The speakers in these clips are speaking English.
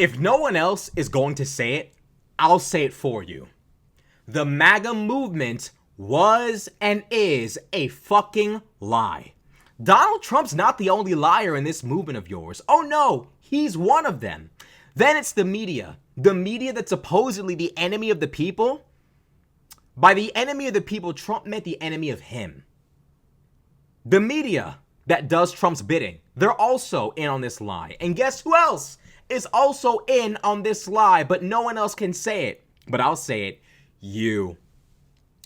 If no one else is going to say it, I'll say it for you. The MAGA movement was and is a fucking lie. Donald Trump's not the only liar in this movement of yours. Oh no, he's one of them. Then it's the media. The media that's supposedly the enemy of the people. By the enemy of the people, Trump meant the enemy of him. The media that does Trump's bidding, they're also in on this lie. And guess who else is also in on this lie, but no one else can say it? But I'll say it. You.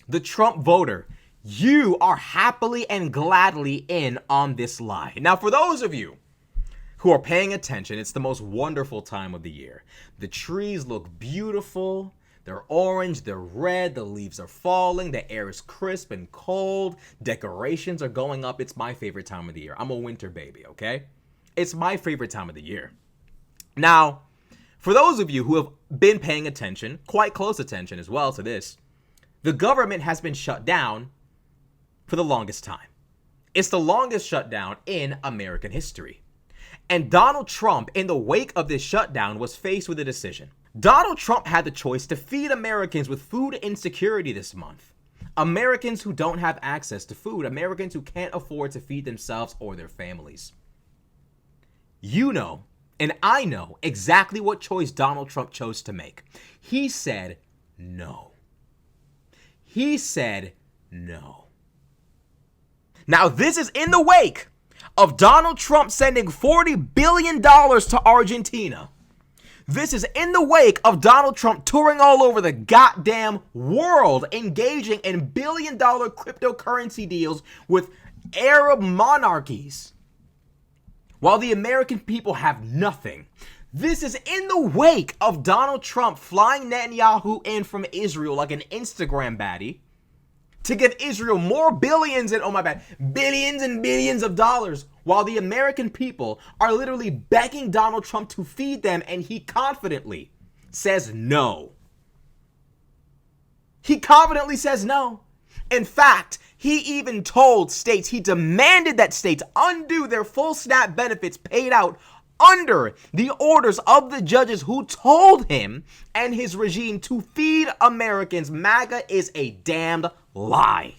The Trump voter. You are happily and gladly in on this lie. Now, for those of you who are paying attention, it's the most wonderful time of the year. The trees look beautiful. They're orange, they're red, the leaves are falling, the air is crisp and cold, decorations are going up. It's my favorite time of the year. I'm a winter baby, okay? It's my favorite time of the year. Now, for those of you who have been paying attention, quite close attention as well to this, the government has been shut down for the longest time. It's the longest shutdown in American history. And Donald Trump, in the wake of this shutdown, was faced with a decision. Donald Trump had the choice to feed Americans with food insecurity this month. Americans who don't have access to food. Americans who can't afford to feed themselves or their families. You know, and I know exactly what choice Donald Trump chose to make. He said no. He said no. Now, this is in the wake of Donald Trump sending $40 billion to Argentina. This is in the wake of Donald Trump touring all over the goddamn world, engaging in billion-dollar cryptocurrency deals with Arab monarchies, while the American people have nothing. This is in the wake of Donald Trump flying Netanyahu in from Israel like an Instagram baddie to give Israel more billions and, billions and billions of dollars, while the American people are literally begging Donald Trump to feed them, and he confidently says no. He confidently says no. In fact, he even told states, he demanded that states undo their full SNAP benefits paid out under the orders of the judges who told him and his regime to feed Americans. MAGA is a damned lie.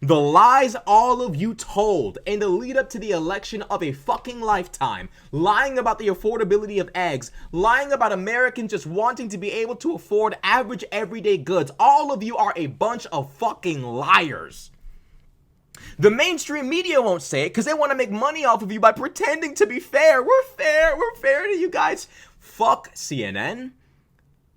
The lies all of you told in the lead up to the election of a fucking lifetime, lying about the affordability of eggs, lying about Americans just wanting to be able to afford average everyday goods. All of you are a bunch of fucking liars. The mainstream media won't say it because they want to make money off of you by pretending to be fair. We're fair to you guys. Fuck CNN.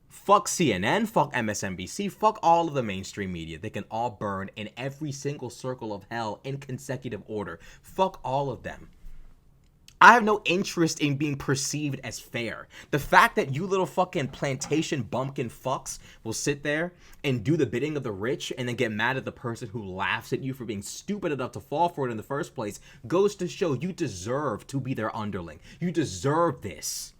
Fuck CNN, fuck MSNBC, fuck all of the mainstream media. They can all burn in every single circle of hell in consecutive order. Fuck all of them. I have no interest in being perceived as fair. The fact that you little fucking plantation bumpkin fucks will sit there and do the bidding of the rich and then get mad at the person who laughs at you for being stupid enough to fall for it in the first place goes to show you deserve to be their underling. You deserve this.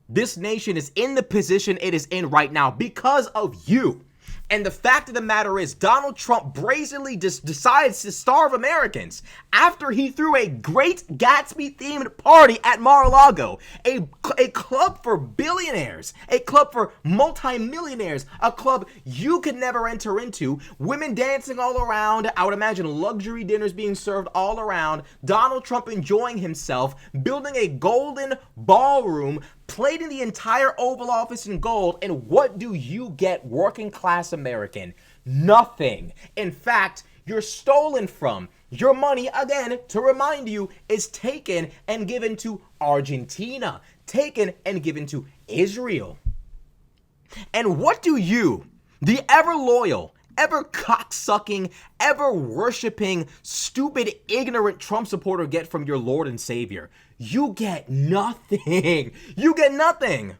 This nation is in the position it is in right now because of you. And the fact of the matter is, Donald Trump brazenly decides to starve Americans after he threw a Great Gatsby-themed party at Mar-a-Lago, a club for billionaires, a club for multimillionaires, a club you could never enter into, women dancing all around, I would imagine luxury dinners being served all around, Donald Trump enjoying himself, building a golden ballroom, plating the entire Oval Office in gold, and what do you get, working class American? Nothing. In fact, you're stolen from. Your money, again, to remind you, is taken and given to Argentina, taken and given to Israel. And what do you, the ever loyal, ever cocksucking, ever worshiping, stupid, ignorant Trump supporter get from your Lord and Savior? You get nothing. You get nothing.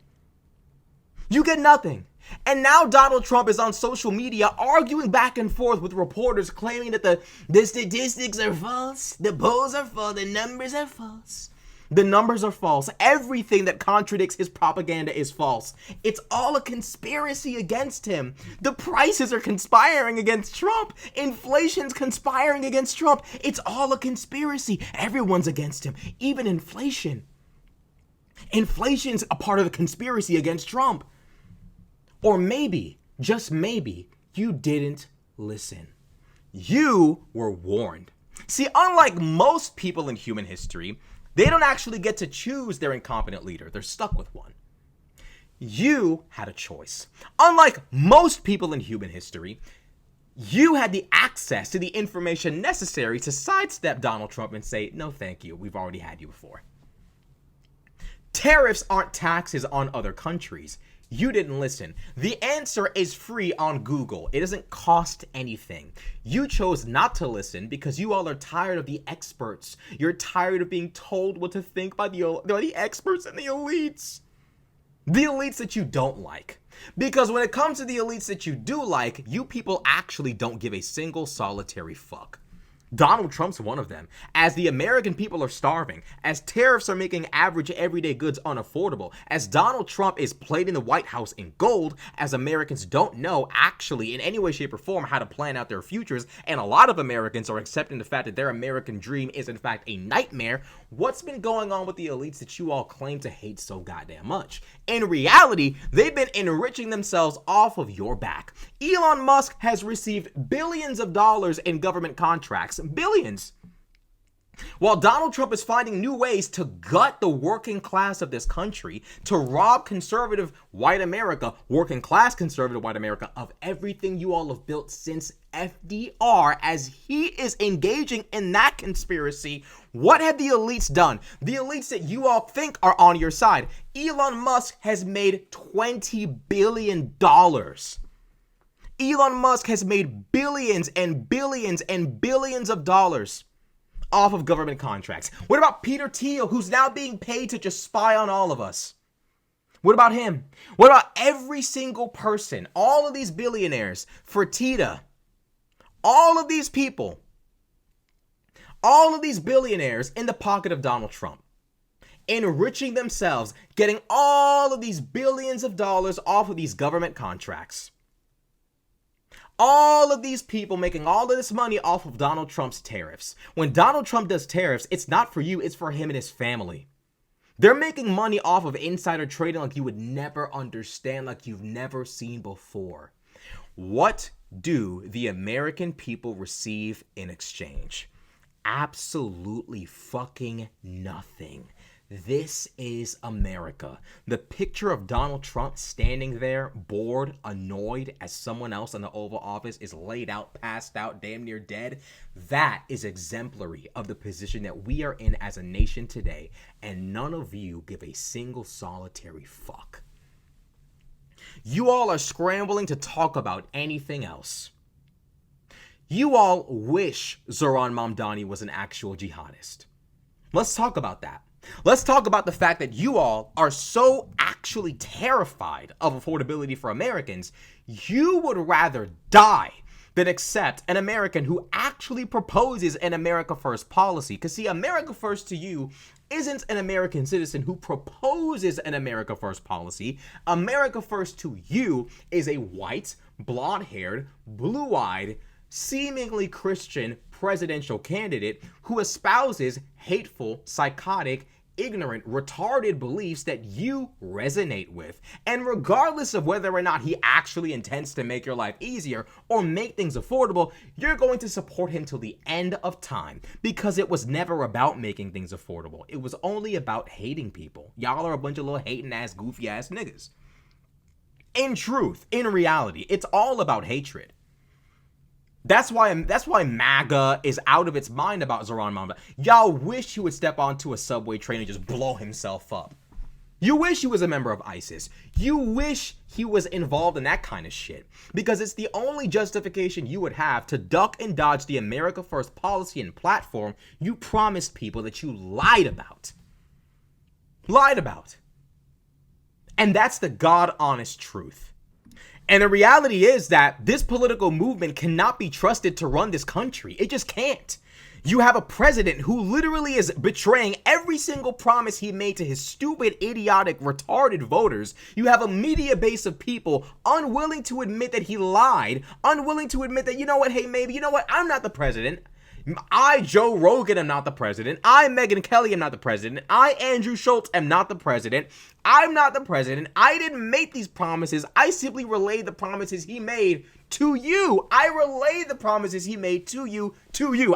You get nothing. And now Donald Trump is on social media arguing back and forth with reporters claiming that the statistics are false, the polls are false, the numbers are false. The numbers are false. Everything that contradicts his propaganda is false. It's all a conspiracy against him. The prices are conspiring against Trump. Inflation's conspiring against Trump. It's all a conspiracy. Everyone's against him, even inflation. Inflation's a part of the conspiracy against Trump. Or maybe, just maybe, you didn't listen. You were warned. See, unlike most people in human history, they don't actually get to choose their incompetent leader. They're stuck with one. You had a choice. Unlike most people in human history, you had the access to the information necessary to sidestep Donald Trump and say, no, thank you. We've already had you before. Tariffs aren't taxes on other countries. You didn't listen. The answer is free on Google. It doesn't cost anything. You chose not to listen because you all are tired of the experts. You're tired of being told what to think by the experts and the elites. The elites that you don't like. Because when it comes to the elites that you do like, you people actually don't give a single solitary fuck. Donald Trump's one of them. As the American people are starving, as tariffs are making average everyday goods unaffordable, as Donald Trump is plating the White House in gold, as Americans don't know actually in any way, shape, or form how to plan out their futures, and a lot of Americans are accepting the fact that their American dream is in fact a nightmare, what's been going on with the elites that you all claim to hate so goddamn much? In reality, they've been enriching themselves off of your back. Elon Musk has received billions of dollars in government contracts. Billions. While Donald Trump is finding new ways to gut the working class of this country, to rob conservative white America, working class conservative white America, of everything you all have built since FDR, as he is engaging in that conspiracy, what have the elites done? The elites that you all think are on your side. Elon Musk has made $20 billion. Elon Musk has made billions and billions and billions of dollars off of government contracts. What about Peter Thiel, who's now being paid to just spy on all of us? What about him? What about every single person, all of these billionaires, Fertitta, all of these people, all of these billionaires in the pocket of Donald Trump, enriching themselves, getting all of these billions of dollars off of these government contracts? All of these people making all of this money off of Donald Trump's tariffs. When Donald Trump does tariffs, it's not for you, it's for him and his family. They're making money off of insider trading like you would never understand, like you've never seen before. What do the American people receive in exchange? Absolutely fucking nothing. This is America. The picture of Donald Trump standing there, bored, annoyed, as someone else in the Oval Office is laid out, passed out, damn near dead, that is exemplary of the position that we are in as a nation today, and none of you give a single solitary fuck. You all are scrambling to talk about anything else. You all wish Zoran Mamdani was an actual jihadist. Let's talk about that. Let's talk about the fact that you all are so actually terrified of affordability for Americans, you would rather die than accept an American who actually proposes an America First policy. Because see, America First to you isn't an American citizen who proposes an America First policy. America First to you is a white, blonde-haired, blue-eyed, seemingly Christian presidential candidate who espouses hateful, psychotic, ignorant, retarded beliefs that you resonate with. And regardless of whether or not he actually intends to make your life easier or make things affordable, you're going to support him till the end of time, because it was never about making things affordable. It was only about hating people. Y'all are a bunch of little hating ass, goofy ass niggas. In truth, in reality, it's all about hatred. That's why MAGA is out of its mind about Zoran Mamdani. Y'all wish he would step onto a subway train and just blow himself up. You wish he was a member of ISIS. You wish he was involved in that kind of shit. Because it's the only justification you would have to duck and dodge the America First policy and platform you promised people that you lied about. Lied about. And that's the God-honest truth. And the reality is that this political movement cannot be trusted to run this country. It just can't. You have a president who literally is betraying every single promise he made to his stupid, idiotic, retarded voters. You have a media base of people unwilling to admit that he lied, unwilling to admit that, you know what, hey, maybe, you know what, I'm not the president. I, Joe Rogan, am not the president. I, Megyn Kelly, am not the president. I, Andrew Schultz, am not the president. I'm not the president. I didn't make these promises. I simply relayed the promises he made to you. I relayed the promises he made to you.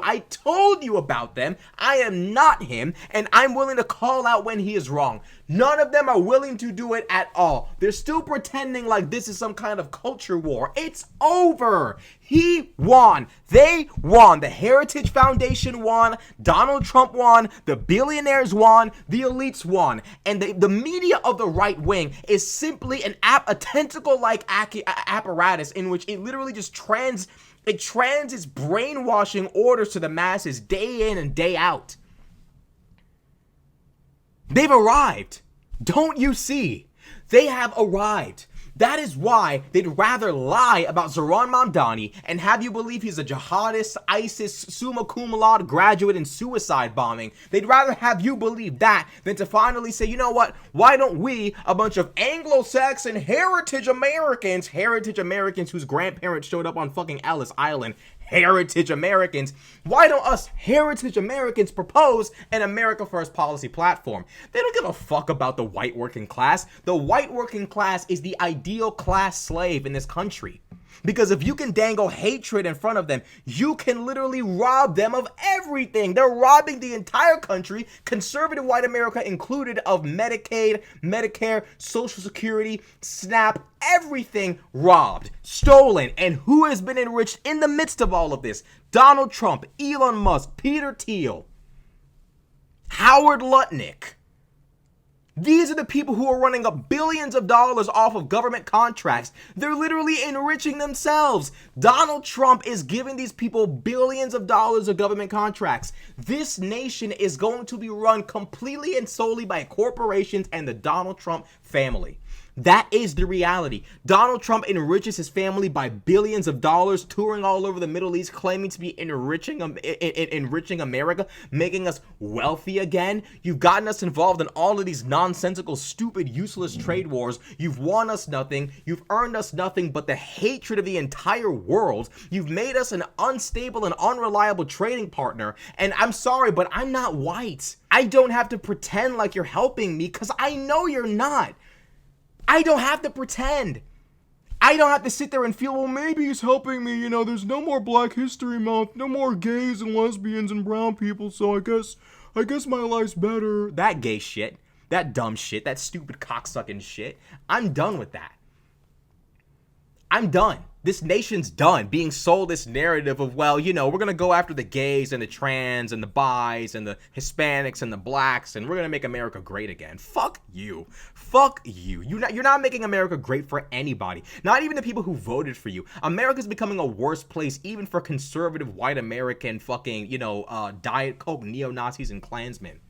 I told you about them. I am not him, and I'm willing to call out when he is wrong. None of them are willing to do it at all. They're still pretending like this is some kind of culture war. It's over. He won. They won. The Heritage Foundation won. Donald Trump won. The billionaires won. The elites won. And the media of the right wing is simply a tentacle-like apparatus in which it literally just its brainwashing orders to the masses day in and day out. They've arrived. Don't you see? They have arrived. That is why they'd rather lie about Zoran Mamdani and have you believe he's a jihadist, ISIS, summa cum laude graduate in suicide bombing. They'd rather have you believe that than to finally say, you know what? Why don't we, a bunch of Anglo-Saxon heritage Americans whose grandparents showed up on fucking Ellis Island, heritage Americans, why don't us heritage Americans propose an America First policy platform? They don't give a fuck about the white working class. The white working class is the ideal class slave in this country. Because if you can dangle hatred in front of them, you can literally rob them of everything. They're robbing the entire country, conservative white America included, of Medicaid, Medicare, Social Security, SNAP, everything robbed, stolen. And who has been enriched in the midst of all of this? Donald Trump, Elon Musk, Peter Thiel, Howard Lutnick. These are the people who are running up billions of dollars off of government contracts. They're literally enriching themselves. Donald Trump is giving these people billions of dollars of government contracts. This nation is going to be run completely and solely by corporations and the Donald Trump family. That is the reality. Donald Trump enriches his family by billions of dollars, touring all over the Middle East, claiming to be enriching America, making us wealthy again. You've gotten us involved in all of these nonsensical, stupid, useless trade wars. You've won us nothing. You've earned us nothing but the hatred of the entire world. You've made us an unstable and unreliable trading partner. And I'm sorry, but I'm not white. I don't have to pretend like you're helping me because I know you're not. I don't have to pretend. I don't have to sit there and feel, well, maybe he's helping me. You know, there's no more Black History Month, no more gays and lesbians and brown people, so I guess my life's better. That gay shit, that dumb shit, that stupid cocksucking shit. I'm done with that. I'm done. This nation's done being sold this narrative of, well, you know, we're going to go after the gays and the trans and the bis and the Hispanics and the blacks, and we're going to make America great again. Fuck you. Fuck you. You're not making America great for anybody. Not even the people who voted for you. America's becoming a worse place even for conservative white American fucking, Diet Coke neo-Nazis and Klansmen.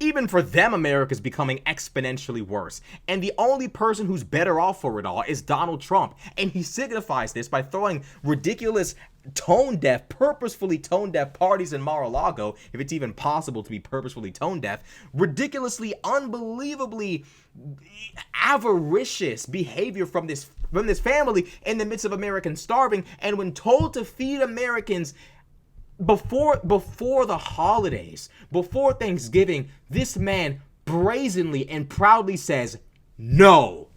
Even for them, America's becoming exponentially worse. And the only person who's better off for it all is Donald Trump. And he signifies this by throwing ridiculous purposefully tone-deaf parties in Mar-a-Lago, if it's even possible to be purposefully tone-deaf, ridiculously, unbelievably avaricious behavior from this family in the midst of Americans starving. And when told to feed Americans before the holidays, before Thanksgiving, this man brazenly and proudly says, no.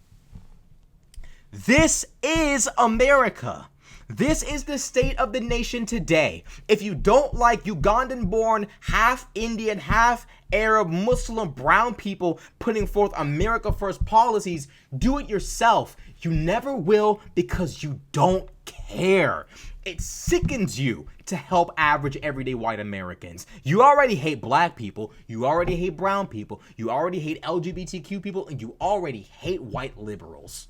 This is America. This is the state of the nation today. If you don't like Ugandan-born, half Indian, half Arab, Muslim, brown people putting forth America First policies, do it yourself. You never will because you don't care. It sickens you to help average everyday white Americans. You already hate black people, you already hate brown people, you already hate LGBTQ people, and you already hate white liberals.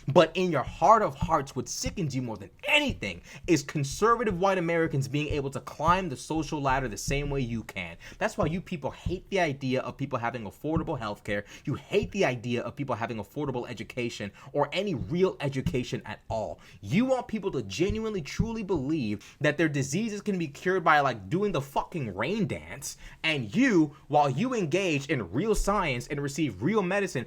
But in your heart of hearts, what sickens you more than anything is conservative white Americans being able to climb the social ladder the same way you can. That's why you people hate the idea of people having affordable healthcare. You hate the idea of people having affordable education or any real education at all. You want people to genuinely, truly believe that their diseases can be cured by like doing the fucking rain dance. And you, while you engage in real science and receive real medicine,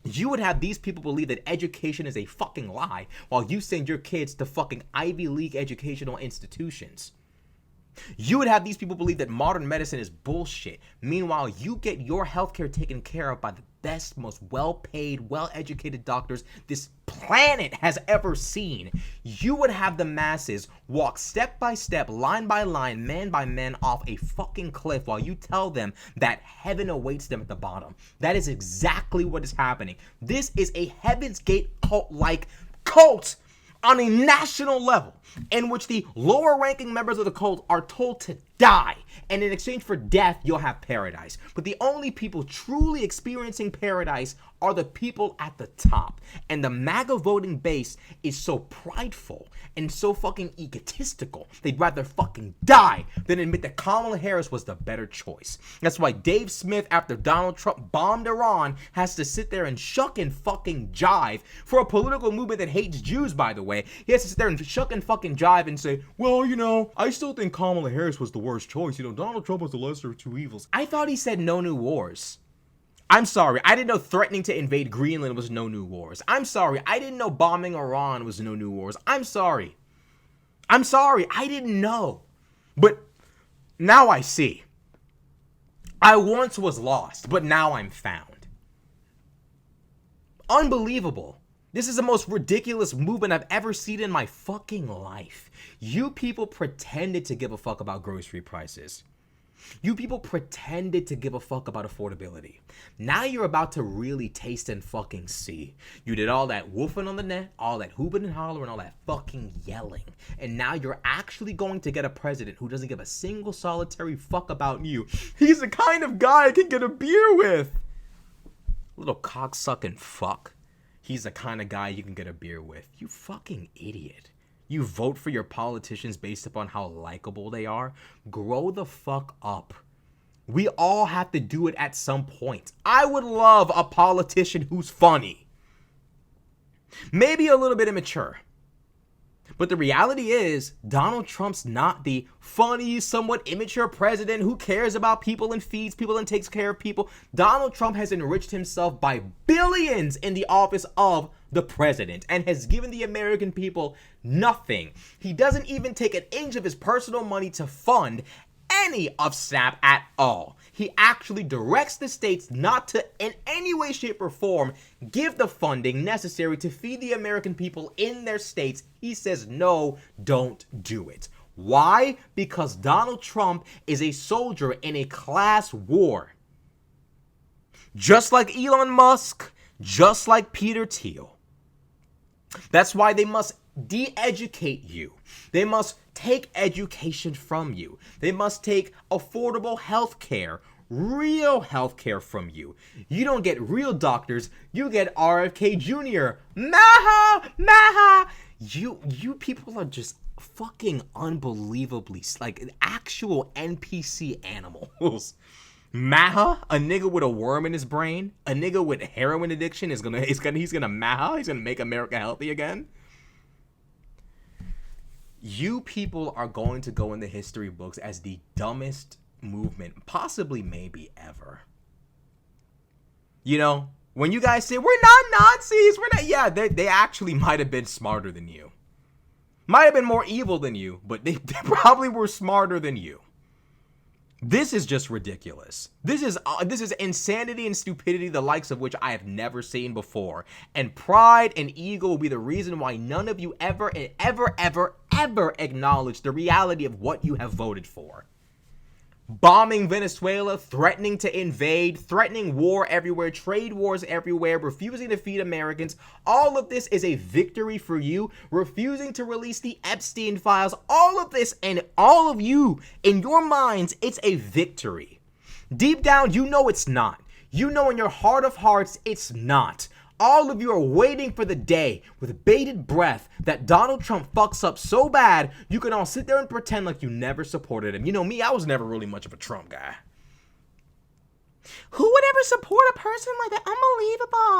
you would have these people believe that education is a fucking lie while you send your kids to fucking Ivy League educational institutions. You would have these people believe that modern medicine is bullshit. Meanwhile, you get your healthcare taken care of by the best, most well-paid, well-educated doctors this planet has ever seen. You would have the masses walk step by step, line by line, man by man off a fucking cliff while you tell them that heaven awaits them at the bottom. That is exactly what is happening. This is a Heaven's Gate cult-like cult on a national level, in which the lower ranking members of the cult are told to die, and in exchange for death, you'll have paradise. But the only people truly experiencing paradise are the people at the top. And the MAGA voting base is so prideful and so fucking egotistical, they'd rather fucking die than admit that Kamala Harris was the better choice. That's why Dave Smith, after Donald Trump bombed Iran, has to sit there and shuck and fucking jive for a political movement that hates Jews, by the way. He has to sit there and shuck and fucking jive and say, well, you know, I still think Kamala Harris was the worst choice. You know, Donald Trump was the lesser of two evils. I thought he said no new wars. I'm sorry, I didn't know threatening to invade Greenland was no new wars. I'm sorry, I didn't know bombing Iran was no new wars. I'm sorry, I didn't know. But now I see. I once was lost, but now I'm found. Unbelievable. This is the most ridiculous movement I've ever seen in my fucking life. You people pretended to give a fuck about grocery prices. You people pretended to give a fuck about affordability. Now you're about to really taste and fucking see. You did all that woofing on the net, all that hooping and hollering, all that fucking yelling. And now you're actually going to get a president who doesn't give a single solitary fuck about you. He's the kind of guy I can get a beer with. Little cocksucking fuck. He's the kind of guy you can get a beer with. You fucking idiot. You vote for your politicians based upon how likable they are? Grow the fuck up. We all have to do it at some point. I would love a politician who's funny. Maybe a little bit immature. But the reality is, Donald Trump's not the funny, somewhat immature president who cares about people and feeds people and takes care of people. Donald Trump has enriched himself by billions in the office of the president and has given the American people nothing. He doesn't even take an inch of his personal money to fund any of SNAP at all. He actually directs the states not to, in any way, shape, or form, give the funding necessary to feed the American people in their states. He says, no, don't do it. Why? Because Donald Trump is a soldier in a class war. Just like Elon Musk, just like Peter Thiel. That's why they must de-educate you. They must take education from you. They must take affordable health care, real health care from you. You don't get real doctors, you get RFK Jr. Maha! Maha! You people are just fucking unbelievably, like, actual NPC animals. Maha, a nigga with a worm in his brain, a nigga with heroin addiction he's gonna Maha, he's gonna make America healthy again. You people are going to go in the history books as the dumbest movement, possibly maybe ever. You know, when you guys say, we're not Nazis, we're not, yeah, they actually might have been smarter than you. Might have been more evil than you, but they probably were smarter than you. This is just ridiculous. This is insanity and stupidity, the likes of which I have never seen before. And pride and ego will be the reason why none of you ever acknowledge the reality of what you have voted for. Bombing Venezuela, threatening to invade, threatening war everywhere, trade wars everywhere, refusing to feed Americans. All of this is a victory for you. Refusing to release the Epstein files. All of this and all of you, in your minds, it's a victory. Deep down, you know it's not. You know in your heart of hearts, it's not. All of you are waiting for the day with bated breath that Donald Trump fucks up so bad you can all sit there and pretend like you never supported him. You know me, I was never really much of a Trump guy. Who would ever support a person like that?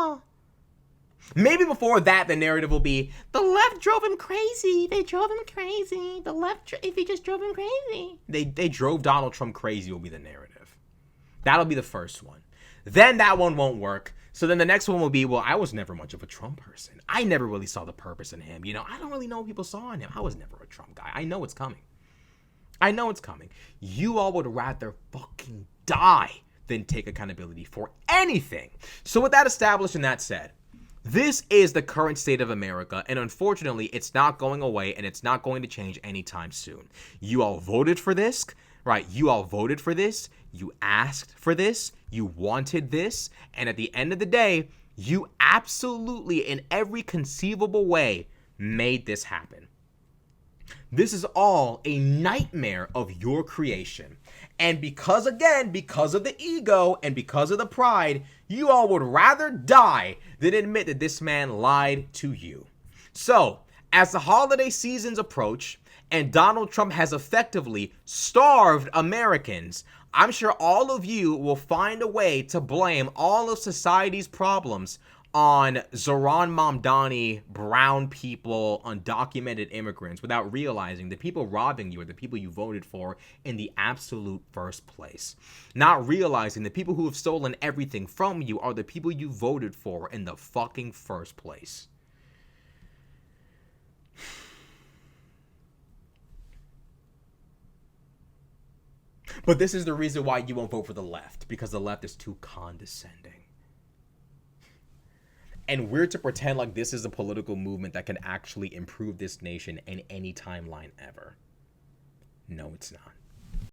Unbelievable. Maybe before that, the narrative will be, the left drove him crazy. They drove him crazy. The left, if he just drove him crazy. They drove Donald Trump crazy will be the narrative. That'll be the first one. Then that one won't work. So then the next one will be, well, I was never much of a Trump person. I never really saw the purpose in him. You know, I don't really know what people saw in him. I was never a Trump guy. I know it's coming. I know it's coming. You all would rather fucking die than take accountability for anything. So with that established and that said, this is the current state of America, and unfortunately, it's not going away, and it's not going to change anytime soon. You all voted for this, right? You all voted for this. You asked for this. You wanted this. And at the end of the day, you absolutely, in every conceivable way, made this happen. This is all a nightmare of your creation. And because of the ego and because of the pride, you all would rather die than admit that this man lied to you. So, as the holiday seasons approach and Donald Trump has effectively starved Americans, I'm sure all of you will find a way to blame all of society's problems on Zoran Mamdani, brown people, undocumented immigrants, without realizing the people robbing you are the people you voted for in the absolute first place. Not realizing the people who have stolen everything from you are the people you voted for in the fucking first place. But this is the reason why you won't vote for the left, because the left is too condescending. And we're to pretend like this is a political movement that can actually improve this nation in any timeline ever. No, it's not.